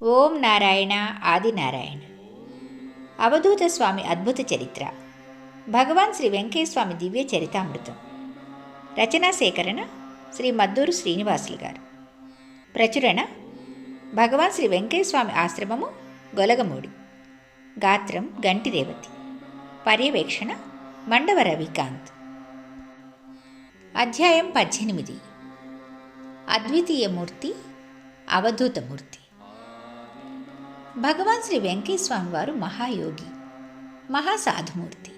ఓం నారాయణ ఆదినారాయణ. అవధూత స్వామి అద్భుత చరిత్ర. భగవాన్ శ్రీ వెంకయ్య స్వామి దివ్య చరితామృతం. రచనా సేకరణ శ్రీ మద్దూరు శ్రీనివాసులు గారు. ప్రచురణ భగవాన్ శ్రీ వెంకయ్య స్వామి ఆశ్రమము, గొలగమూడి. గాత్రం గంటి రేవతి. పర్యవేక్షణ మండవ రవికాంత్. అధ్యాయం 18. అద్వితీయమూర్తి, అవధూతమూర్తి. భగవాన్ శ్రీ వెంకయ్య స్వామి వారు మహాయోగి, మహాసాధుమూర్తి,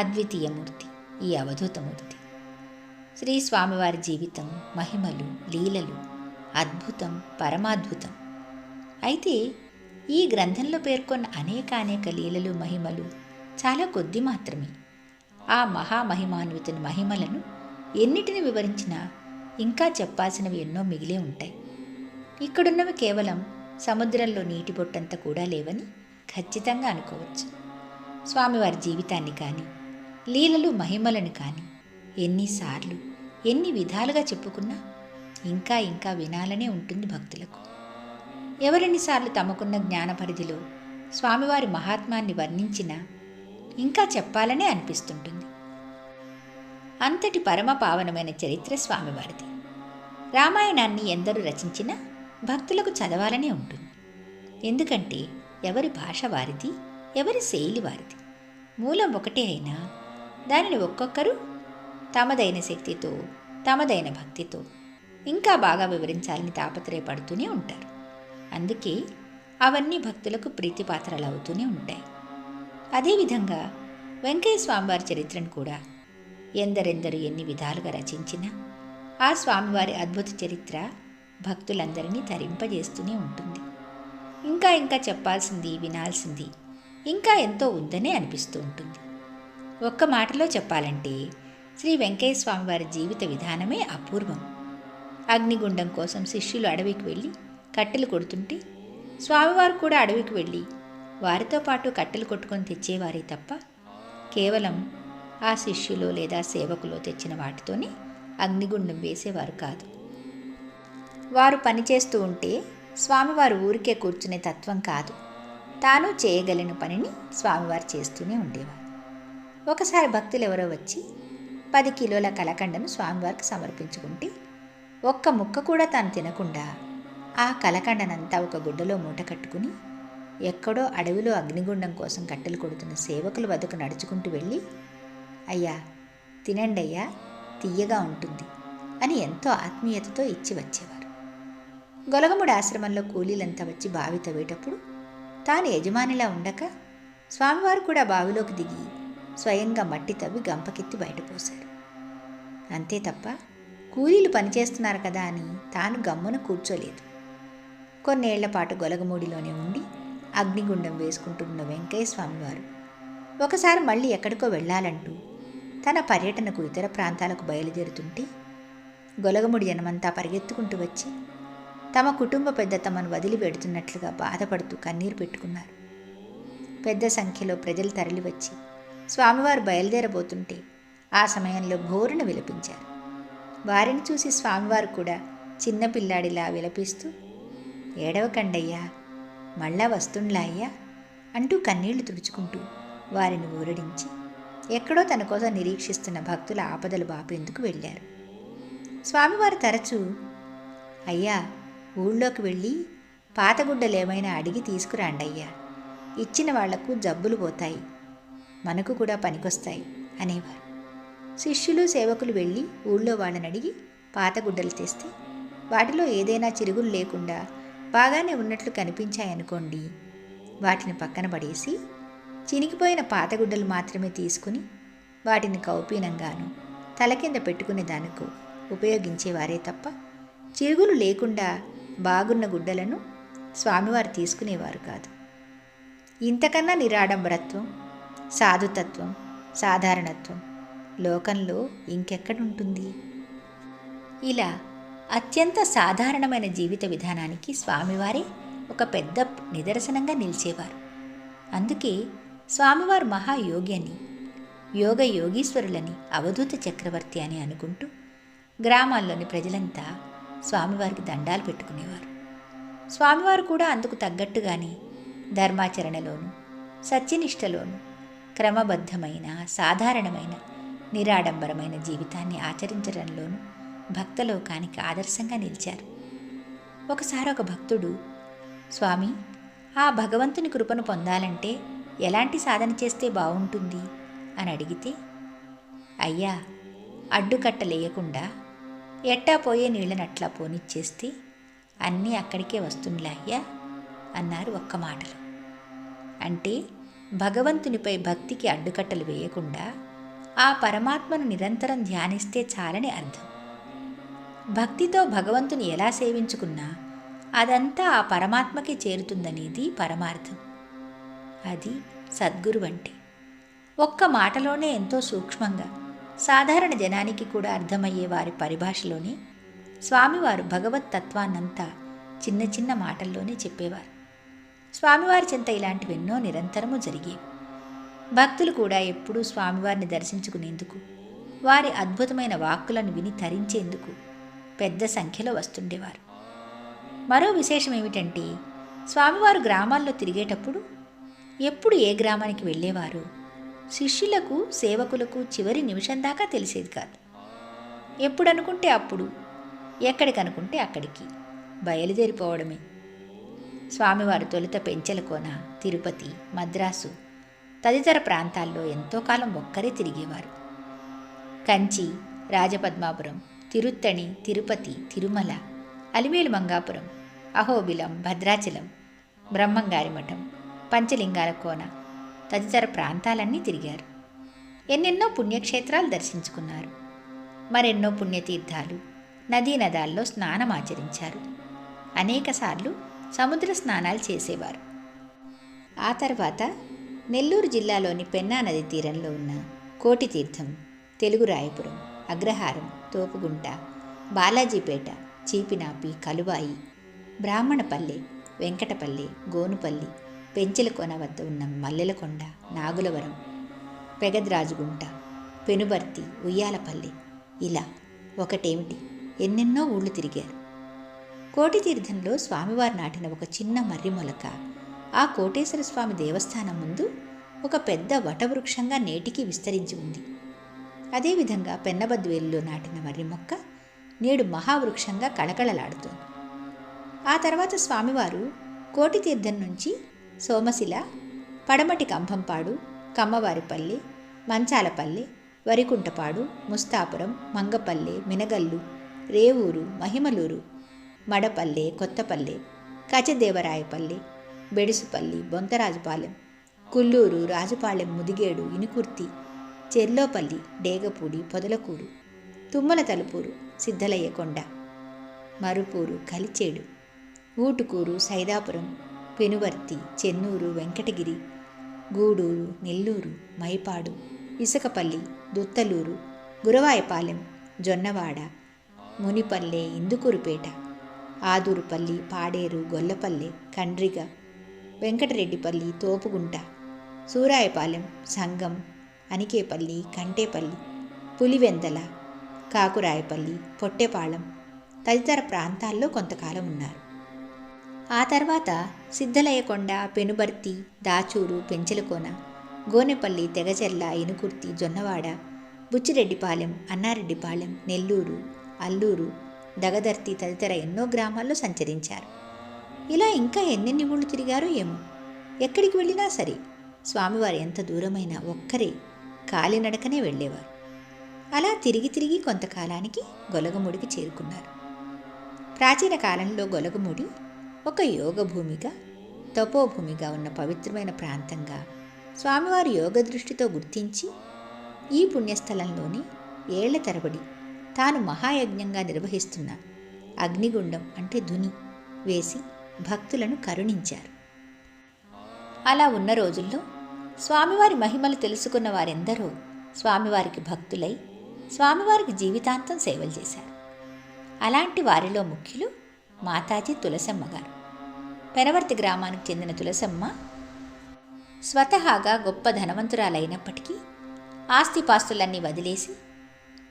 అద్వితీయమూర్తి, ఈ అవధూతమూర్తి. శ్రీ స్వామివారి జీవితం, మహిమలు, లీలలు అద్భుతం, పరమాద్భుతం. అయితే ఈ గ్రంథంలో పేర్కొన్న అనేక లీలలు, మహిమలు చాలా కొద్ది మాత్రమే. ఆ మహామహిమాన్వితుని మహిమలను ఎన్నిటిని వివరించినా ఇంకా చెప్పాల్సినవి ఎన్నో మిగిలే ఉంటాయి. ఇక్కడున్నవి కేవలం సముద్రంలో నీటి బొట్టంత కూడా లేవని ఖచ్చితంగా అనుకోవచ్చు. స్వామివారి జీవితాన్ని కానీ, లీలలు మహిమలను కానీ ఎన్నిసార్లు, ఎన్ని విధాలుగా చెప్పుకున్నా ఇంకా వినాలనే ఉంటుంది భక్తులకు. ఎవరెన్నిసార్లు తమకున్న జ్ఞాన పరిధిలో స్వామివారి మహాత్మాన్ని వర్ణించినా ఇంకా చెప్పాలనే అనిపిస్తుంటుంది. అంతటి పరమ పావనమైన చరిత్ర స్వామివారిది. రామాయణాన్ని ఎందరూ రచించినా భక్తులకు చదవాలనే ఉంటుంది. ఎందుకంటే ఎవరి భాష వారిది, ఎవరి శైలి వారిది. మూలం ఒకటే అయినా దానిని ఒక్కొక్కరు తమదైన శక్తితో, తమదైన భక్తితో ఇంకా బాగా వివరించాలని తాపత్రయపడుతూనే ఉంటారు. అందుకే అవన్నీ భక్తులకు ప్రీతిపాత్రలు అవుతూనే ఉంటాయి. అదేవిధంగా వెంకయ్య స్వామివారి చరిత్రను కూడా ఎందరెందరూ ఎన్ని విధాలుగా రచించినా ఆ స్వామివారి అద్భుత చరిత్ర భక్తులందరినీ తరింపజేస్తూనే ఉంటుంది. ఇంకా చెప్పాల్సింది, వినాల్సింది ఇంకా ఎంతో ఉందనే అనిపిస్తూ ఉంటుంది. ఒక్క మాటలో చెప్పాలంటే శ్రీ వెంకయ్య స్వామివారి జీవిత విధానమే అపూర్వం. అగ్నిగుండం కోసం శిష్యులు అడవికి వెళ్ళి కట్టెలు కొడుతుంటే స్వామివారు కూడా అడవికి వెళ్ళి వారితో పాటు కట్టెలు కొట్టుకొని తెచ్చేవారే తప్ప కేవలం ఆ శిష్యులో లేదా సేవకులో తెచ్చిన వాటితోనే అగ్నిగుండం వేసేవారు కాదు. వారు పనిచేస్తూ ఉంటే స్వామివారు ఊరికే కూర్చునే తత్వం కాదు. తాను చేయగలిగిన పనిని స్వామివారు చేస్తూనే ఉండేవారు. ఒకసారి భక్తులు ఎవరో వచ్చి 10 కిలోల కలకండను స్వామివారికి సమర్పించుకుంటే ఒక్క ముక్క కూడా తాను తినకుండా ఆ కలకండనంతా ఒక గుడ్డలో మూట కట్టుకుని ఎక్కడో అడవిలో అగ్నిగుండం కోసం కట్టెలు కొడుతున్న సేవకుల వద్దకు నడుచుకుంటూ వెళ్ళి, అయ్యా తినండి అయ్యా, తియ్యగా ఉంటుంది అని ఎంతో ఆత్మీయతతో ఇచ్చి వచ్చేవారు. గొలగముడి ఆశ్రమంలో కూలీలంతా వచ్చి బావి తవ్వేటప్పుడు తాను యజమానిలా ఉండక స్వామివారు కూడా బావిలోకి దిగి స్వయంగా మట్టి తవ్వి గంపకెత్తి బయటపోశారు. అంతే తప్ప కూలీలు పనిచేస్తున్నారు కదా అని తాను గమ్మున కూర్చోలేదు. కొన్నేళ్ల పాటు గొలగమూడిలోనే ఉండి అగ్నిగుండం వేసుకుంటున్న వెంకయ్య స్వామివారు ఒకసారి మళ్ళీ ఎక్కడికో వెళ్ళాలంటూ తన పర్యటనకు ఇతర ప్రాంతాలకు బయలుదేరుతుంటే గొలగముడి జనమంతా పరిగెత్తుకుంటూ వచ్చి తమ కుటుంబ పెద్ద తమను వదిలి పెడుతున్నట్లుగా బాధపడుతూ కన్నీరు పెట్టుకున్నారు. పెద్ద సంఖ్యలో ప్రజలు తరలివచ్చి స్వామివారు బయలుదేరబోతుంటే ఆ సమయంలో భోరున విలపించారు. వారిని చూసి స్వామివారు కూడా చిన్నపిల్లాడిలా విలపిస్తూ, ఏడవకండయ్యా, మళ్ళా వస్తుండ్లా అయ్యా అంటూ కన్నీళ్లు తుడుచుకుంటూ వారిని ఊరడించి ఎక్కడో తన కోసం నిరీక్షిస్తున్న భక్తుల ఆపదలు బాపేందుకు వెళ్ళారు. స్వామివారు తరచూ, అయ్యా ఊళ్ళోకి వెళ్ళి పాతగుడ్డలేమైనా అడిగి తీసుకురాండయ్యా, ఇచ్చిన వాళ్లకు జబ్బులు పోతాయి, మనకు కూడా పనికొస్తాయి అనేవారు. శిష్యులు సేవకులు వెళ్ళి ఊళ్ళో వాళ్ళని అడిగి పాతగుడ్డలు తెస్తే వాటిలో ఏదైనా చిరుగులు లేకుండా బాగానే ఉన్నట్లు కనిపించాయనుకోండి, వాటిని పక్కన పడేసి చినిగిపోయిన పాతగుడ్డలు మాత్రమే తీసుకుని వాటిని కౌపీనంగాను తల కింద పెట్టుకునే దానికి ఉపయోగించేవారే తప్ప చిరుగులు లేకుండా బాగున్న గుడ్డలను స్వామివారు తీసుకునేవారు కాదు. ఇంతకన్నా నిరాడంబరత్వం, సాధుతత్వం, సాధారణత్వం లోకంలో ఇంకెక్కడుంటుంది? ఇలా అత్యంత సాధారణమైన జీవిత విధానానికి స్వామివారే ఒక పెద్ద నిదర్శనంగా నిలిచేవారు. అందుకే స్వామివారు మహాయోగి అని, యోగీశ్వరులని, అవధూత చక్రవర్తి అని అనుకుంటూ గ్రామాల్లోని ప్రజలంతా స్వామివారికి దండాలు పెట్టుకునేవారు. స్వామివారు కూడా అందుకు తగ్గట్టుగానే ధర్మాచరణలోను, సత్యనిష్టలోను క్రమబద్ధమైన, సాధారణమైన, నిరాడంబరమైన జీవితాన్ని ఆచరించడంలోనూ భక్తలోకానికి ఆదర్శంగా నిలిచారు. ఒకసారి ఒక భక్తుడు, స్వామి, ఆ భగవంతుని కృపను పొందాలంటే ఎలాంటి సాధన చేస్తే బాగుంటుంది అని అడిగితే, అయ్యా, అడ్డుకట్టలేయకుండా ఎట్టా పోయే నీళ్ళనట్లా పోనిచ్చేస్తే అన్నీ అక్కడికే వస్తుందిలే అయ్యా అన్నారు ఒక్క మాటలో. అంటే భగవంతునిపై భక్తికి అడ్డుకట్టలు వేయకుండా ఆ పరమాత్మను నిరంతరం ధ్యానిస్తే చాలని అర్థం. భక్తితో భగవంతుని ఎలా సేవించుకున్నా అదంతా ఆ పరమాత్మకే చేరుతుందనేది పరమార్థం. అది సద్గురు అంటే. ఒక్క మాటలోనే ఎంతో సూక్ష్మంగా సాధారణ జనానికి కూడా అర్థమయ్యే వారి పరిభాషలోనే స్వామివారు భగవత్ తత్వాన్నంతా చిన్న చిన్న మాటల్లోనే చెప్పేవారు. స్వామివారి చెంత ఇలాంటివెన్నో నిరంతరము జరిగేవి. భక్తులు కూడా ఎప్పుడూ స్వామివారిని దర్శించుకునేందుకు, వారి అద్భుతమైన వాక్కులను విని తరించేందుకు పెద్ద సంఖ్యలో వస్తుండేవారు. మరో విశేషం ఏమిటంటే, స్వామివారు గ్రామాల్లో తిరిగేటప్పుడు ఎప్పుడు ఏ గ్రామానికి వెళ్ళేవారు శిష్యులకు, సేవకులకు చివరి నిమిషం దాకా తెలిసేది కాదు. ఎప్పుడనుకుంటే అప్పుడు, ఎక్కడికనుకుంటే అక్కడికి బయలుదేరిపోవడమే. స్వామివారు తొలుత పెంచెలకోన, తిరుపతి, మద్రాసు తదితర ప్రాంతాల్లో ఎంతో కాలం ఒక్కరే తిరిగేవారు. కంచి, రాజపద్మాపురం, తిరుత్తణి, తిరుపతి, తిరుమల, అలిమేలు మంగాపురం, అహోబిలం, భద్రాచలం, బ్రహ్మంగారి మఠం, పంచలింగాల కోన తదితర ప్రాంతాలన్నీ తిరిగారు. ఎన్నెన్నో పుణ్యక్షేత్రాలు దర్శించుకున్నారు. మరెన్నో పుణ్యతీర్థాలు, నదీనదాల్లో స్నానమాచరించారు. అనేకసార్లు సముద్ర స్నానాలు చేసేవారు. ఆ తర్వాత నెల్లూరు జిల్లాలోని పెన్నా నది తీరంలో ఉన్న కోటితీర్థం, తెలుగు రాయపురం, అగ్రహారం, తోపుగుంట, బాలాజీపేట, చీపినాపి, కలువాయి, బ్రాహ్మణపల్లె, వెంకటపల్లె, గోనుపల్లి, పెంచెలకొన వద్ద ఉన్న మల్లెలకొండ, నాగులవరం, పెగద్రాజుగుంట, పెనుబర్తి, ఉయ్యాలపల్లి, ఇలా ఒకటేమిటి ఎన్నెన్నో ఊళ్ళు తిరిగారు. కోటితీర్థంలో స్వామివారు నాటిన ఒక చిన్న మర్రి మొలక ఆ కోటేశ్వర స్వామి దేవస్థానం ముందు ఒక పెద్ద వటవృక్షంగా నేటికి విస్తరించి ఉంది. అదేవిధంగా పెన్నబద్వేలులో నాటిన మర్రి మొక్క నేడు మహావృక్షంగా కళకళలాడుతోంది. ఆ తర్వాత స్వామివారు కోటితీర్థం నుంచి సోమశిల, పడమటి కంభంపాడు, కమ్మవారిపల్లి, మంచాలపల్లి, వరికుంటపాడు, ముస్తాపురం, మంగపల్లె, మినగల్లు, రేవూరు, మహిమలూరు, మడపల్లె, కొత్తపల్లె, కచదేవరాయపల్లి, బెడుసుపల్లి, బొంతరాజుపాలెం, కుల్లూరు, రాజుపాలెం, ముదిగేడు, ఇనుకుర్తి, చెర్లోపల్లి, డేగపూడి, పొదలకూరు, తుమ్మల తలుపూరు, సిద్ధలయ్యకొండ, మరుపూరు, కలిచేడు, ఊటుకూరు, సైదాపురం, పెనువర్తి, చెన్నూరు, వెంకటగిరి, గూడూరు, నెల్లూరు, మైపాడు, ఇసుకపల్లి, దుత్తలూరు, గురవాయపాలెం, జొన్నవాడ, మునిపల్లె, ఇందుకూరుపేట, ఆదూరుపల్లి, పాడేరు, గొల్లపల్లె, కండ్రిగ, వెంకటరెడ్డిపల్లి, తోపుగుంట, సూరాయపాలెం, సంగం, అనికేపల్లి, కంటేపల్లి, పులివెందల, కాకురాయపల్లి, పొట్టెపాళెం తదితర ప్రాంతాల్లో కొంతకాలం ఉన్నారు. ఆ తర్వాత సిద్ధలయ్యకొండ, పెనుబర్తి, దాచూరు, పెంచెలకోన, గోనెపల్లి, తెగచెర్ల, ఇనుకుర్తి, జొన్నవాడ, బుచ్చిరెడ్డిపాలెం, అన్నారెడ్డిపాలెం, నెల్లూరు, అల్లూరు, దగదర్తి తదితర ఎన్నో గ్రామాల్లో సంచరించారు. ఇలా ఇంకా ఎన్నెన్ని ఊళ్ళు తిరిగారో ఏమో. ఎక్కడికి వెళ్ళినా సరే స్వామివారు ఎంత దూరమైనా ఒక్కరే కాలినడకనే వెళ్ళేవారు. అలా తిరిగి తిరిగి కొంతకాలానికి గొలగముడికి చేరుకున్నారు. ప్రాచీన కాలంలో గొలగముడి ఒక యోగ భూమిగా, తపోభూమిగా ఉన్న పవిత్రమైన ప్రాంతంగా స్వామివారి యోగ దృష్టితో గుర్తించి ఈ పుణ్యస్థలంలోని ఏళ్ల తరబడి తాను మహాయజ్ఞంగా నిర్వహిస్తున్న అగ్నిగుండం అంటే ధుని వేసి భక్తులను కరుణించారు. అలా ఉన్న రోజుల్లో స్వామివారి మహిమలు తెలుసుకున్న వారెందరో స్వామివారికి భక్తులై స్వామివారికి జీవితాంతం సేవలు చేశారు. అలాంటి వారిలో ముఖ్యులు మాతాజీ తులసమ్మ గారు. పెనవర్తి గ్రామానికి చెందిన తులసమ్మ స్వతహాగా గొప్ప ధనవంతురాలైనప్పటికీ ఆస్తిపాస్తులన్నీ వదిలేసి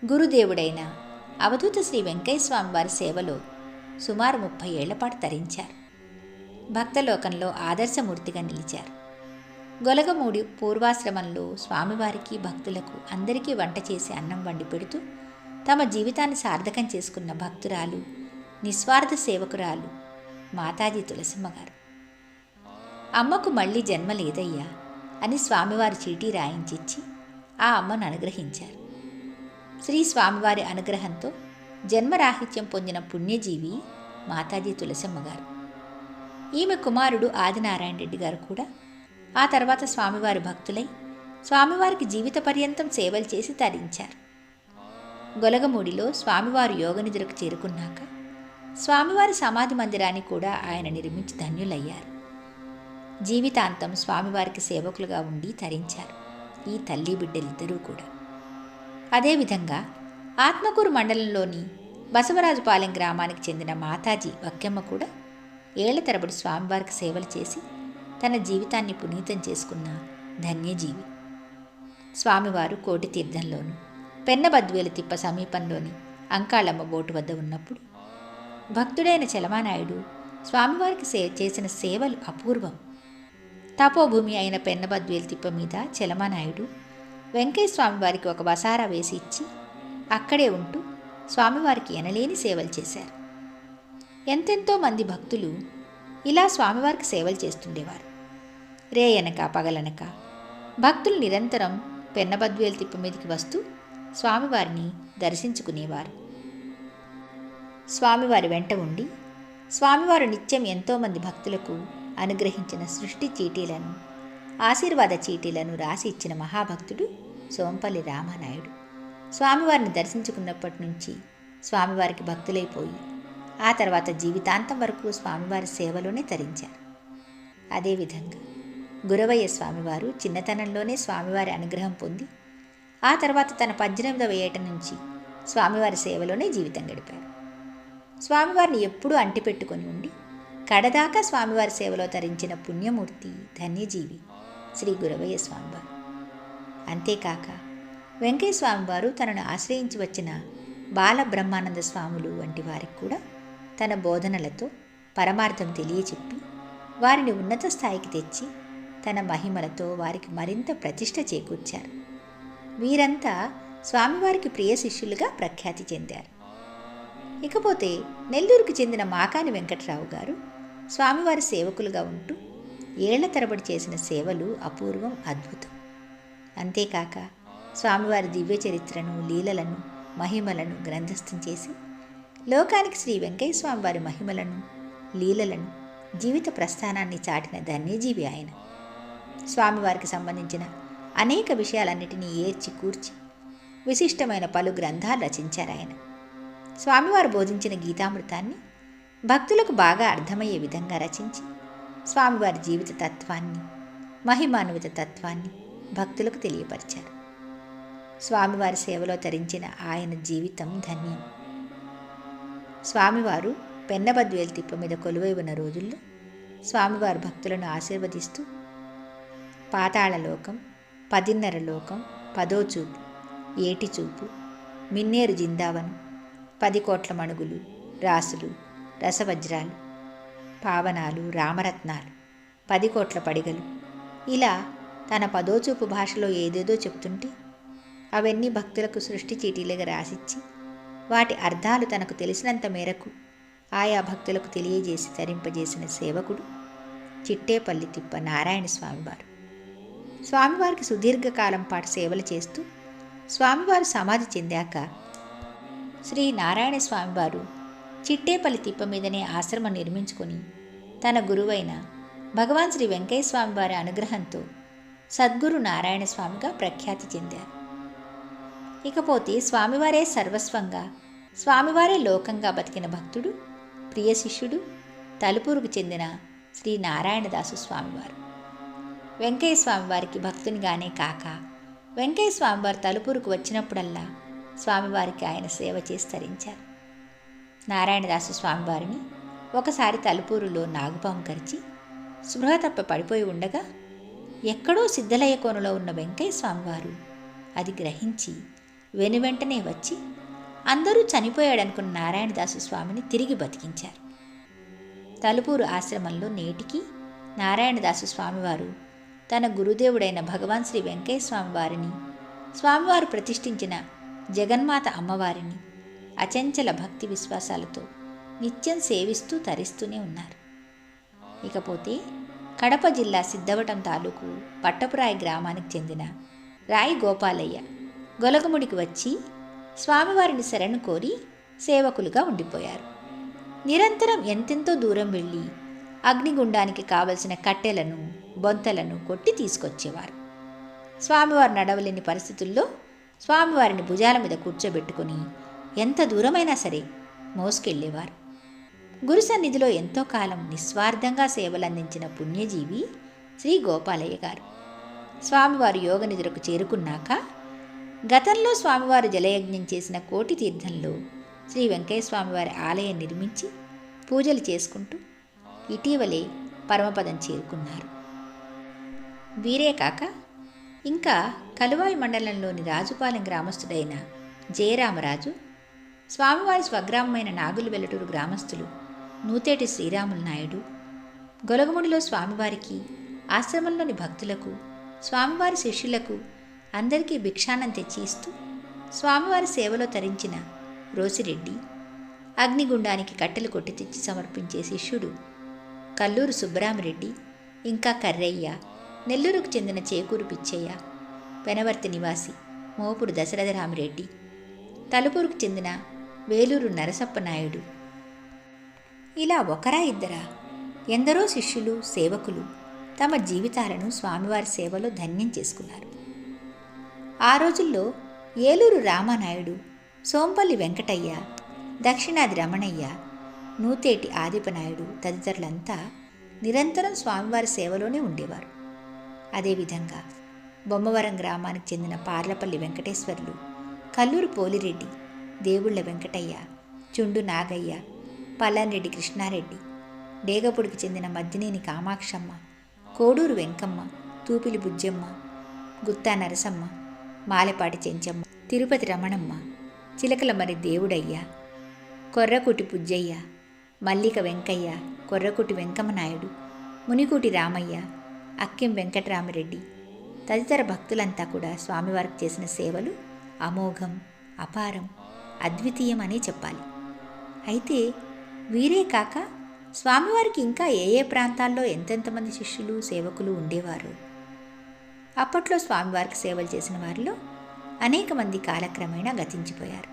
గురుదేవుడైన అవధూత శ్రీ వెంకయ్య స్వామి వారి సేవలో సుమారు 30 ఏళ్ల పాటు తరించారు. భక్తలోకంలో ఆదర్శమూర్తిగా నిలిచారు. గొలగమూడి పూర్వాశ్రమంలో స్వామివారికి భక్తులకు అందరికీ వంట చేసి అన్నం వండి పెడుతూ తమ జీవితాన్ని సార్థకం చేసుకున్న భక్తురాలు, నిస్వార్థ సేవకురాలు మాతాజీ తులసమ్మ గారు. అమ్మకు మళ్ళీ జన్మ లేదయ్యా అని స్వామివారి చీటీ రాయించిచ్చి ఆ అమ్మను అనుగ్రహించారు. శ్రీ స్వామివారి అనుగ్రహంతో జన్మరాహిత్యం పొందిన పుణ్యజీవి మాతాజీ తులసమ్మ గారు. ఈమె కుమారుడు ఆదినారాయణ రెడ్డి గారు కూడా ఆ తర్వాత స్వామివారి భక్తులై స్వామివారికి జీవిత పర్యంతం సేవలు చేసి తరించారు. గొలగమూడిలో స్వామివారు యోగనిద్రకు చేరుకున్నాక స్వామివారి సమాధి మందిరాన్ని కూడా ఆయన నిర్మించి ధన్యులయ్యారు. జీవితాంతం స్వామివారికి సేవకులుగా ఉండి తరించారు ఈ తల్లి బిడ్డలిద్దరూ కూడా. అదేవిధంగా ఆత్మకూరు మండలంలోని బసవరాజుపాలెం గ్రామానికి చెందిన మాతాజీ వక్కెమ్మ కూడా ఏళ్ల తరబడి స్వామివారికి సేవలు చేసి తన జీవితాన్ని పునీతం చేసుకున్న ధన్యజీవి. స్వామివారు కోటి తీర్థంలోను పెన్నబద్వేలు తిప్ప సమీపంలోని అంకాళమ్మ బోటు వద్ద ఉన్నప్పుడు భక్తుడైన చలమానాయుడు స్వామివారికి చేసిన సేవలు అపూర్వం. తపోభూమి అయిన పెన్నబద్వేలు తిప్ప మీద చలమానాయుడు వెంకయ్య స్వామివారికి ఒక వసారా వేసి ఇచ్చి అక్కడే ఉంటూ స్వామివారికి ఎనలేని సేవలు చేశారు. ఎంతెంతో మంది భక్తులు ఇలా స్వామివారికి సేవలు చేస్తుండేవారు. రేయనక పగలనక భక్తులు నిరంతరం పెన్నబద్వేలు తిప్ప మీదకి వస్తూ స్వామివారిని దర్శించుకునేవారు. స్వామివారి వెంట ఉండి స్వామివారు నిత్యం ఎంతోమంది భక్తులకు అనుగ్రహించిన సృష్టి చీటీలను, ఆశీర్వాద చీటీలను రాసి ఇచ్చిన మహాభక్తుడు సోంపల్లి రామానాయుడు. స్వామివారిని దర్శించుకున్నప్పటి నుంచి స్వామివారికి భక్తులైపోయి ఆ తర్వాత జీవితాంతం వరకు స్వామివారి సేవలోనే తరించారు. అదేవిధంగా గురవయ్య స్వామివారు చిన్నతనంలోనే స్వామివారి అనుగ్రహం పొంది ఆ తర్వాత తన 18వ ఏట నుంచి స్వామివారి సేవలోనే జీవితం గడిపారు. స్వామివారిని ఎప్పుడూ అంటిపెట్టుకొని ఉండి కడదాకా స్వామివారి సేవలో తరించిన పుణ్యమూర్తి ధన్యజీవి శ్రీ గురవయ్య స్వామివారు. అంతేకాక వెంకయ్య స్వామివారు తనను ఆశ్రయించి వచ్చిన బాలబ్రహ్మానంద స్వాములు వంటి వారికి కూడా తన బోధనలతో పరమార్థం తెలియచెప్పి వారిని ఉన్నత స్థాయికి తెచ్చి తన మహిమలతో వారికి మరింత ప్రతిష్ట చేకూర్చారు. వీరంతా స్వామివారికి ప్రియ శిష్యులుగా ప్రఖ్యాతి చెందారు. ఇకపోతే నెల్లూరుకు చెందిన మాకాని వెంకట్రావు గారు స్వామివారి సేవకులుగా ఉంటూ ఏళ్ల తరబడి చేసిన సేవలు అపూర్వం, అద్భుతం. అంతేకాక స్వామివారి దివ్య చరిత్రను, లీలలను, మహిమలను గ్రంథస్థం చేసి లోకానికి శ్రీ వెంకయ్య స్వామివారి మహిమలను, లీలలను, జీవిత ప్రస్థానాన్ని చాటిన ధన్యజీవి ఆయన. స్వామివారికి సంబంధించిన అనేక విషయాలన్నిటినీ ఏర్చి కూర్చి విశిష్టమైన పలు గ్రంథాలు రచించారు ఆయన. స్వామివారు బోధించిన గీతామృతాన్ని భక్తులకు బాగా అర్థమయ్యే విధంగా రచించి స్వామివారి జీవిత తత్వాన్ని, మహిమాన్విత తత్వాన్ని భక్తులకు తెలియపరిచారు. స్వామివారి సేవలో తరించిన ఆయన జీవితం ధన్యం. స్వామివారు పెన్నబద్వేలు తిప్ప మీద కొలువై ఉన్న రోజుల్లో స్వామివారి భక్తులను ఆశీర్వదిస్తూ పాతాళలోకం, 10:30 లోకం, 10వ చూపు, ఏటి చూపు, మిన్నేరు జిందావనం, 10 కోట్ల మణుగులు, రాసులు, రసవజ్రాలు, పావనాలు, రామరత్నాలు, 10 కోట్ల పడిగలు, ఇలా తన 10వ చూపు భాషలో ఏదేదో చెప్తుంటే అవన్నీ భక్తులకు సృష్టి చీటీలుగా రాసిచ్చి వాటి అర్థాలు తనకు తెలిసినంత మేరకు ఆయా భక్తులకు తెలియజేసి తరింపజేసిన సేవకుడు చిట్టేపల్లి తిప్ప నారాయణ స్వామివారు. స్వామివారికి సుదీర్ఘకాలం పాటు సేవలు చేస్తూ స్వామివారు సమాధి చెందాక శ్రీ నారాయణ స్వామివారు చిట్టేపల్లి తిప్ప మీదనే ఆశ్రమం నిర్మించుకొని తన గురువైన భగవాన్ శ్రీ వెంకయ్య స్వామివారి అనుగ్రహంతో సద్గురు నారాయణ స్వామిగా ప్రఖ్యాతి చెందారు. ఇకపోతే స్వామివారే సర్వస్వంగా, స్వామివారే లోకంగా బతికిన భక్తుడు, ప్రియ శిష్యుడు తలుపూరుకు చెందిన శ్రీ నారాయణదాసు స్వామివారు. వెంకయ్య స్వామివారికి భక్తునిగానే కాక వెంకయ్య స్వామివారు తలుపూరుకు వచ్చినప్పుడల్లా స్వామివారికి ఆయన సేవ చేసి తరించారు. నారాయణదాసు స్వామివారిని ఒకసారి తలుపూరులో నాగుపాము కరిచి స్పృహ తప్ప పడిపోయి ఉండగా ఎక్కడో సిద్ధలయ్య కోనలో ఉన్న వెంకయ్య స్వామివారు అది గ్రహించి వెనువెంటనే వచ్చి అందరూ చనిపోయాడనుకున్న నారాయణదాసు స్వామిని తిరిగి బతికించారు. తలుపూరు ఆశ్రమంలో నేటికి నారాయణదాసు స్వామివారు తన గురుదేవుడైన భగవాన్ శ్రీ వెంకయ్య స్వామివారిని, స్వామివారు ప్రతిష్ఠించిన జగన్మాత అమ్మవారిని అచంచల భక్తి విశ్వాసాలతో నిత్యం సేవిస్తూ తరిస్తూనే ఉన్నారు. ఇకపోతే కడప జిల్లా సిద్ధవటం తాలూకు పట్టపురాయి గ్రామానికి చెందిన రాయి గోపాలయ్య గొలగముడికి వచ్చి స్వామివారిని శరణు కోరి సేవకులుగా ఉండిపోయారు. నిరంతరం ఎంతెంతో దూరం వెళ్ళి అగ్నిగుండానికి కావలసిన కట్టెలను, బొంతలను కొట్టి తీసుకొచ్చేవారు. స్వామివారు నడవలేని పరిస్థితుల్లో స్వామివారిని భుజాల మీద కూర్చోబెట్టుకుని ఎంత దూరమైనా సరే మోసుకెళ్ళేవారు. గురు సన్నిధిలో ఎంతో కాలం నిస్వార్థంగా సేవలందించిన పుణ్యజీవి శ్రీ గోపాలయ్య గారు స్వామివారి యోగ నిద్రకు చేరుకున్నాక గతంలో స్వామివారు జలయజ్ఞం చేసిన కోటి తీర్థంలో శ్రీ వెంకయ్య స్వామివారి ఆలయం నిర్మించి పూజలు చేసుకుంటూ ఇటీవలే పరమపదం చేరుకున్నారు. వీరే కాక ఇంకా కలువాయి మండలంలోని రాజుపాలెం గ్రామస్తుడైన జయరామరాజు, స్వామివారి స్వగ్రామమైన నాగులు వెల్లటూరు గ్రామస్తులు నూతేటి శ్రీరాములు నాయుడు, గొలగముడిలో స్వామివారికి, ఆశ్రమంలోని భక్తులకు, స్వామివారి శిష్యులకు అందరికీ భిక్షాన్నం తెచ్చి ఇస్తూ స్వామివారి సేవలో తరించిన రోసిరెడ్డి, అగ్నిగుండానికి కట్టెలు కొట్టి తెచ్చి సమర్పించే శిష్యుడు కల్లూరు సుబ్బరామిరెడ్డి, ఇంకా కర్రయ్య, నెల్లూరుకు చెందిన చేకూరు పిచ్చయ్య, పెనవర్తి నివాసి మోపుడు దశరథరామిరెడ్డి, తలుపూరుకు చెందిన వేలూరు నరసప్ప నాయుడు, ఇలా ఒకరా ఇద్దరా ఎందరో శిష్యులు, సేవకులు తమ జీవితాలను స్వామివారి సేవలో ధన్యం చేసుకున్నారు. ఆ రోజుల్లో ఏలూరు రామానాయుడు, సోంపల్లి వెంకటయ్య, దక్షిణాది రమణయ్య, నూతేటి ఆదిపనాయుడు తదితరులంతా నిరంతరం స్వామివారి సేవలోనే ఉండేవారు. అదేవిధంగా బొమ్మవరం గ్రామానికి చెందిన పార్లపల్లి వెంకటేశ్వర్లు, కల్లూరు పోలిరెడ్డి, దేవుళ్ల వెంకటయ్య, చుండు నాగయ్య, పల్లారెడ్డి కృష్ణారెడ్డి, డేగపుడికి చెందిన మద్దినేని కామాక్షమ్మ, కోడూరు వెంకమ్మ, తూపిలి బుజ్జమ్మ, గుత్తా నరసమ్మ, మాలెపాటి చెంచమ్మ, తిరుపతి రమణమ్మ, చిలకల మరి దేవుడయ్య, కొర్రకుటి పుజ్జయ్య, మల్లిక వెంకయ్య, కొర్రకుటి వెంకమ్మనాయుడు, మునికూటి రామయ్య, అక్కెం వెంకటరామిరెడ్డి తదితర భక్తులంతా కూడా స్వామివారికి చేసిన సేవలు అమోఘం, అపారం, అద్వితీయం అనే చెప్పాలి. అయితే వీరే కాక స్వామివారికి ఇంకా ఏ ఏ ప్రాంతాల్లో ఎంతెంతమంది శిష్యులు, సేవకులు ఉండేవారు. అప్పట్లో స్వామివారికి సేవలు చేసిన వారిలో అనేక మంది కాలక్రమేణా గతించిపోయారు.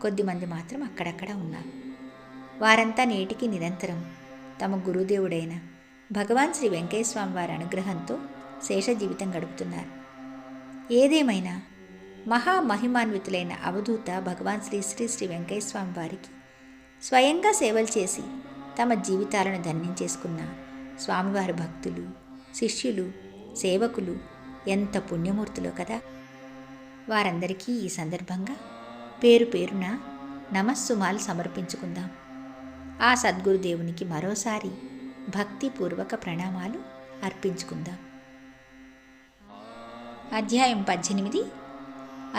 కొద్దిమంది మాత్రం అక్కడక్కడ ఉన్నారు. వారంతా నేటికి నిరంతరం తమ గురుదేవుడైన భగవాన్ శ్రీ వెంకయ్య స్వామివారి అనుగ్రహంతో శేష జీవితం గడుపుతున్నారు. ఏదేమైనా మహామహిమాన్వితులైన అవధూత భగవాన్ శ్రీ శ్రీ శ్రీ వెంకయ్య స్వామివారికి స్వయంగా సేవలు చేసి తమ జీవితాలను ధన్యం చేసుకున్న స్వామివారి భక్తులు, శిష్యులు, సేవకులు ఎంత పుణ్యమూర్తులో కదా. వారందరికీ ఈ సందర్భంగా పేరు పేరున నమస్సుమాలు సమర్పించుకుందాం. ఆ సద్గురుదేవునికి మరోసారి భక్తిపూర్వక ప్రణామాలు అర్పించుకుందాం. అధ్యాయం 18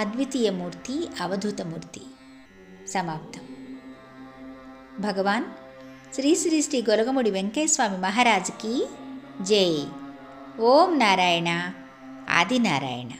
అద్వితీయమూర్తి అవధూతమూర్తి సమాప్తం. భగవాన్ శ్రీ శ్రీ శ్రీ గొలగముడి వెంకయ్యస్వామి మహారాజుకి జై. ఓం నారాయణ ఆదినారాయణ.